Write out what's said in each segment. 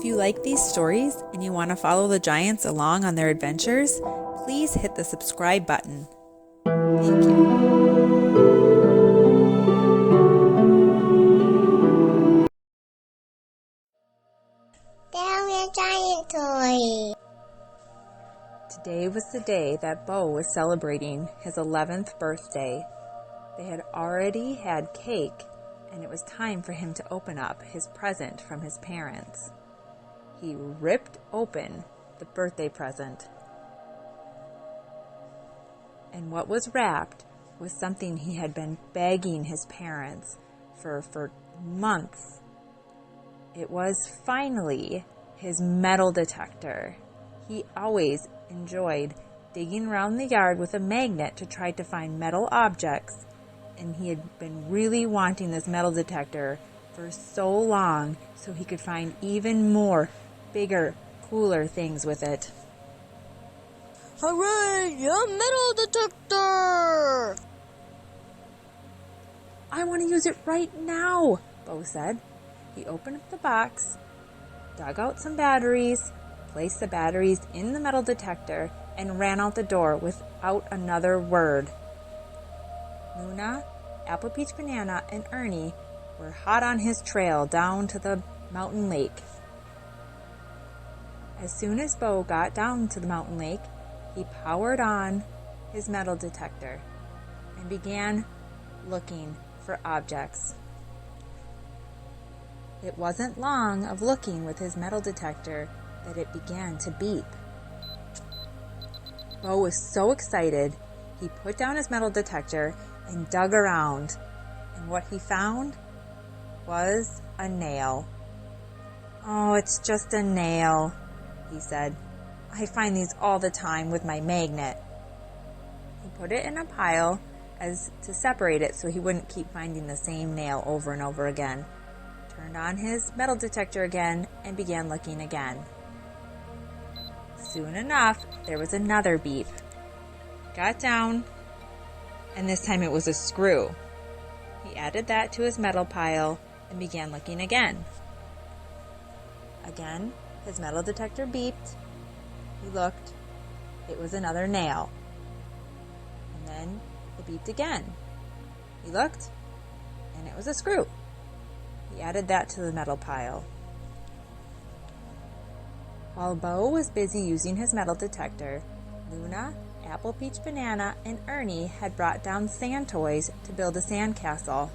If you like these stories and you want to follow the giants along on their adventures, please hit the subscribe button. Thank you. Tell me a giant toy. Today was the day that Bo was celebrating his 11th birthday. They had already had cake, and it was time for him to open up his present from his parents. He ripped open the birthday present. And what was wrapped was something he had been begging his parents for months. It was finally his metal detector. He always enjoyed digging around the yard with a magnet to try to find metal objects, and he had been really wanting this metal detector for so long so he could find even more bigger, cooler things with it. Hooray! A metal detector! I want to use it right now, Bo said. He opened up the box, dug out some batteries, placed the batteries in the metal detector, and ran out the door without another word. Luna, Apple Peach Banana, and Ernie were hot on his trail down to the mountain lake. As soon as Bo got down to the mountain lake, he powered on his metal detector and began looking for objects. It wasn't long of looking with his metal detector that it began to beep. Bo was so excited, he put down his metal detector and dug around, and what he found was a nail. "Oh, it's just a nail," he said. "I find these all the time with my magnet." He put it in a pile as to separate it so he wouldn't keep finding the same nail over and over again. Turned on his metal detector again and began looking again. Soon enough, there was another beep. Got down, and this time it was a screw. He added that to his metal pile and began looking again. Again, his metal detector beeped. He looked. It was another nail. And then it beeped again. He looked, and it was a screw. He added that to the metal pile. While Bo was busy using his metal detector, Luna, Apple Peach Banana, and Ernie had brought down sand toys to build a sandcastle.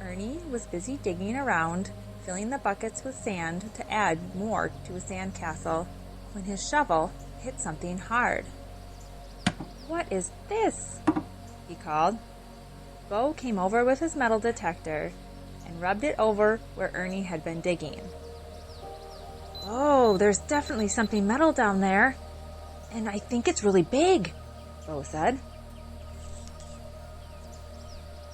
Ernie was busy digging around, filling the buckets with sand to add more to a sandcastle, when his shovel hit something hard. "What is this?" he called. Bo came over with his metal detector and rubbed it over where Ernie had been digging. "Oh, there's definitely something metal down there, and I think it's really big," Bo said.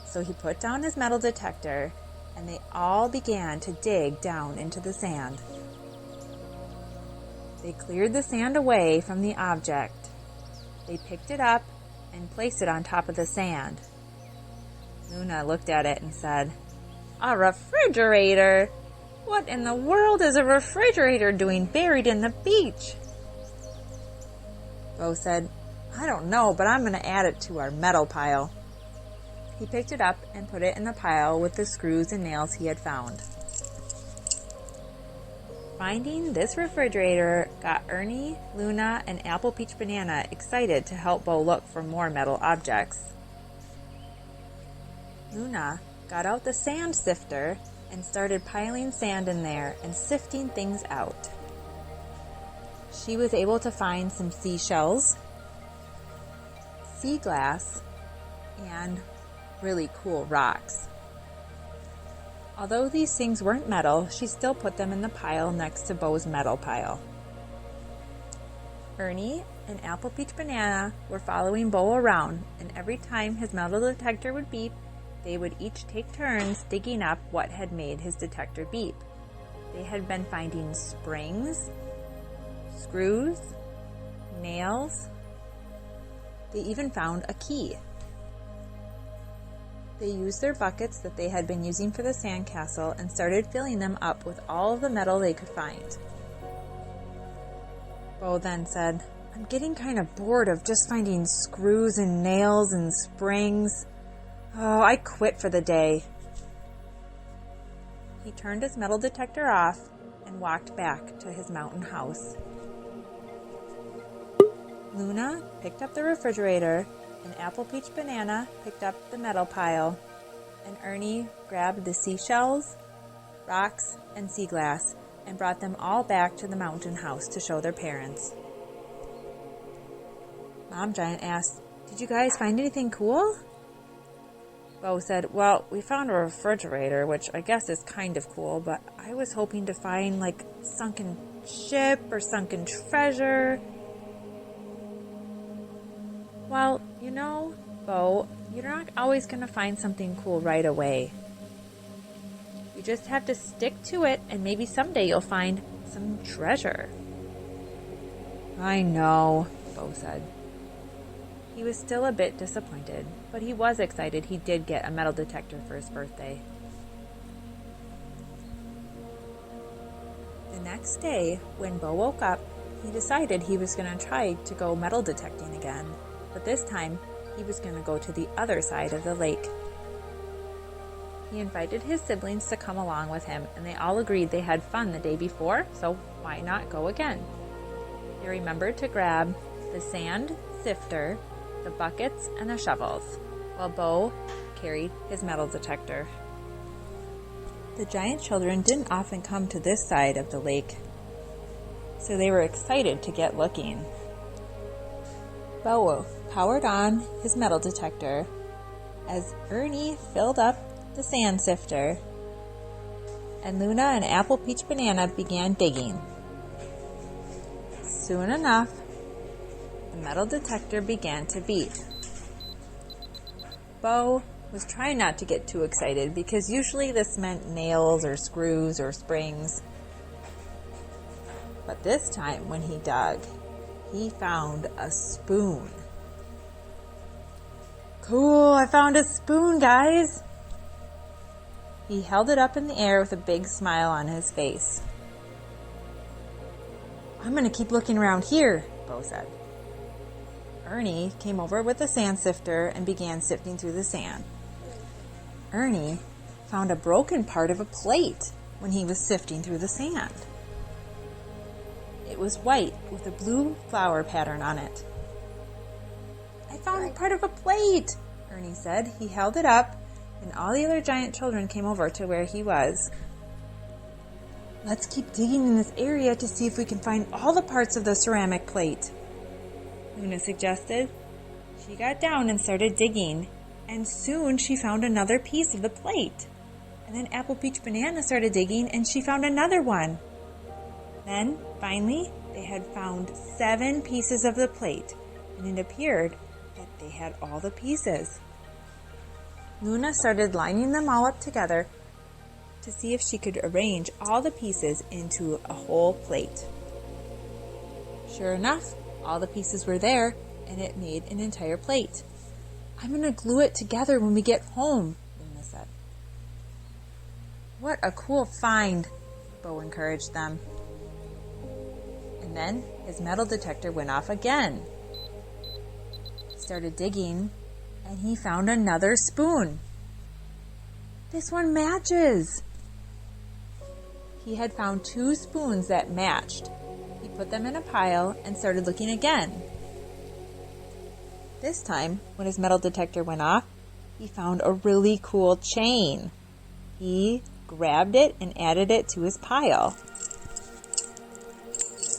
So he put down his metal detector, and they all began to dig down into the sand. They cleared the sand away from the object. They picked it up and placed it on top of the sand. Luna looked at it and said, "A refrigerator? What in the world is a refrigerator doing buried in the beach?" Bo said, "I don't know, but I'm going to add it to our metal pile." He picked it up and put it in the pile with the screws and nails he had found. Finding this refrigerator got Ernie, Luna, and Apple Peach Banana excited to help Bo look for more metal objects. Luna got out the sand sifter and started piling sand in there and sifting things out. She was able to find some seashells, sea glass, and really cool rocks. Although these things weren't metal, she still put them in the pile next to Bo's metal pile. Ernie and Apple Peach Banana were following Bo around, and every time his metal detector would beep, they would each take turns digging up what had made his detector beep. They had been finding springs, screws, nails. They even found a key. They used their buckets that they had been using for the sandcastle and started filling them up with all of the metal they could find. Bo then said, "I'm getting kind of bored of just finding screws and nails and springs. Oh, I quit for the day." He turned his metal detector off and walked back to his mountain house. Luna picked up the refrigerator, and Apple Peach Banana picked up the metal pile, and Ernie grabbed the seashells, rocks, and sea glass and brought them all back to the mountain house to show their parents. Mom Giant asked, "Did you guys find anything cool?" Bo said, "Well, we found a refrigerator, which I guess is kind of cool, but I was hoping to find like sunken ship or sunken treasure." Well, you know, Bo, you're not always going to find something cool right away. You just have to stick to it, and maybe someday you'll find some treasure. "I know," Bo said. He was still a bit disappointed, but he was excited he did get a metal detector for his birthday. The next day, when Bo woke up, he decided he was going to try to go metal detecting again, but this time he was going to go to the other side of the lake. He invited his siblings to come along with him, and they all agreed they had fun the day before, so why not go again? They remembered to grab the sand sifter, the buckets, and the shovels, while Bo carried his metal detector. The giant children didn't often come to this side of the lake, so they were excited to get looking. Bo powered on his metal detector as Ernie filled up the sand sifter, and Luna and Apple Peach Banana began digging. Soon enough, the metal detector began to beep. Bo was trying not to get too excited because usually this meant nails or screws or springs. But this time when he dug, he found a spoon. "Cool, I found a spoon, guys!" He held it up in the air with a big smile on his face. "I'm going to keep looking around here," Bo said. Ernie came over with the sand sifter and began sifting through the sand. Ernie found a broken part of a plate when he was sifting through the sand. It was white with a blue flower pattern on it. "I found part of a plate," Ernie said. He held it up, and all the other giant children came over to where he was. "Let's keep digging in this area to see if we can find all the parts of the ceramic plate," Luna suggested. She got down and started digging, and soon she found another piece of the plate. And then Apple Peach Banana started digging, and she found another one. Then, finally, they had found 7 pieces of the plate, and it appeared that they had all the pieces. Luna started lining them all up together to see if she could arrange all the pieces into a whole plate. Sure enough, all the pieces were there, and it made an entire plate. "I'm going to glue it together when we get home," Luna said. "What a cool find," Bo encouraged them. And then his metal detector went off again. He started digging, and he found another spoon. "This one matches." He had found 2 spoons that matched. He put them in a pile and started looking again. This time, when his metal detector went off, he found a really cool chain. He grabbed it and added it to his pile.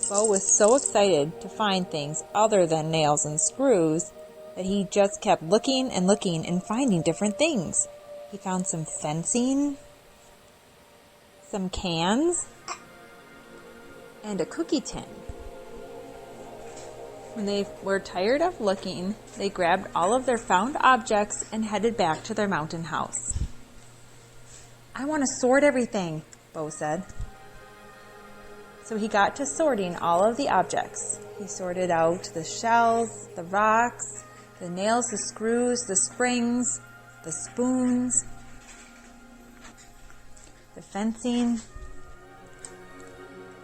Bo was so excited to find things other than nails and screws that he just kept looking and finding different things. He found some fencing, some cans, and a cookie tin. When they were tired of looking, they grabbed all of their found objects and headed back to their mountain house. "I want to sort everything," Bo said. So he got to sorting all of the objects. He sorted out the shells, the rocks, the nails, the screws, the springs, the spoons, the fencing,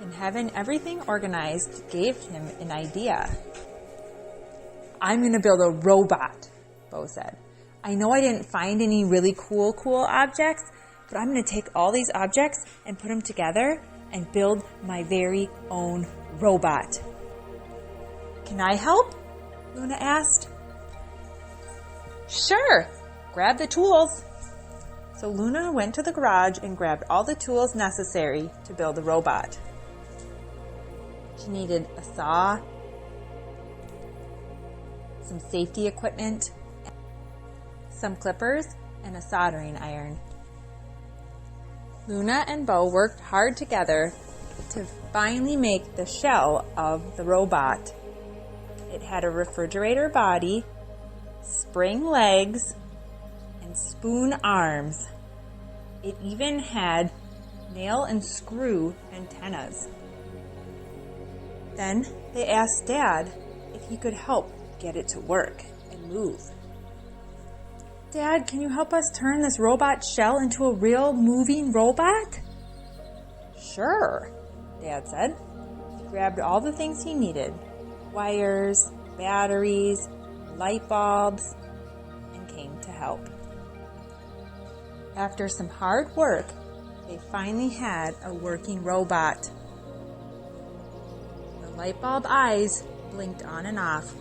and having everything organized gave him an idea. I'm going to build a robot, Bo said. I know I didn't find any really cool objects, but I'm going to take all these objects and put them together and build my very own robot. Can I help? Luna asked. Sure, grab the tools. So Luna went to the garage and grabbed all the tools necessary to build the robot. She needed a saw, some safety equipment, some clippers, and a soldering iron. Luna and Bo worked hard together to finally make the shell of the robot. It had a refrigerator body, spring legs, and spoon arms. It even had nail and screw antennas. Then they asked Dad if he could help get it to work and move. Dad, can you help us turn this robot shell into a real moving robot? Sure, Dad said. He grabbed all the things he needed: wires, batteries, light bulbs, and came to help. After some hard work, they finally had a working robot. The light bulb eyes blinked on and off.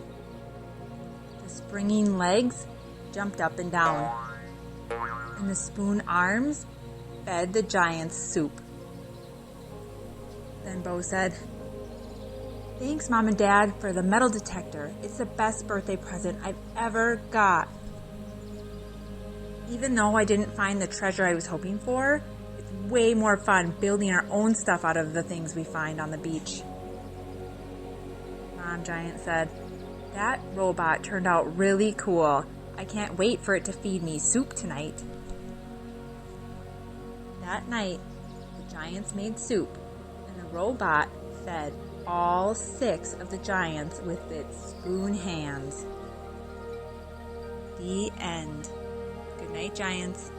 The springing legs jumped up and down, and the spoon arms fed the giant's soup. Then Bo said, "Thanks, Mom and Dad, for the metal detector. It's the best birthday present I've ever got. Even though I didn't find the treasure I was hoping for, it's way more fun building our own stuff out of the things we find on the beach." Mom Giant said, "That robot turned out really cool. I can't wait for it to feed me soup tonight." That night, the giants made soup, and the robot fed all 6 of the giants with its spoon hands. The end. Good night, giants.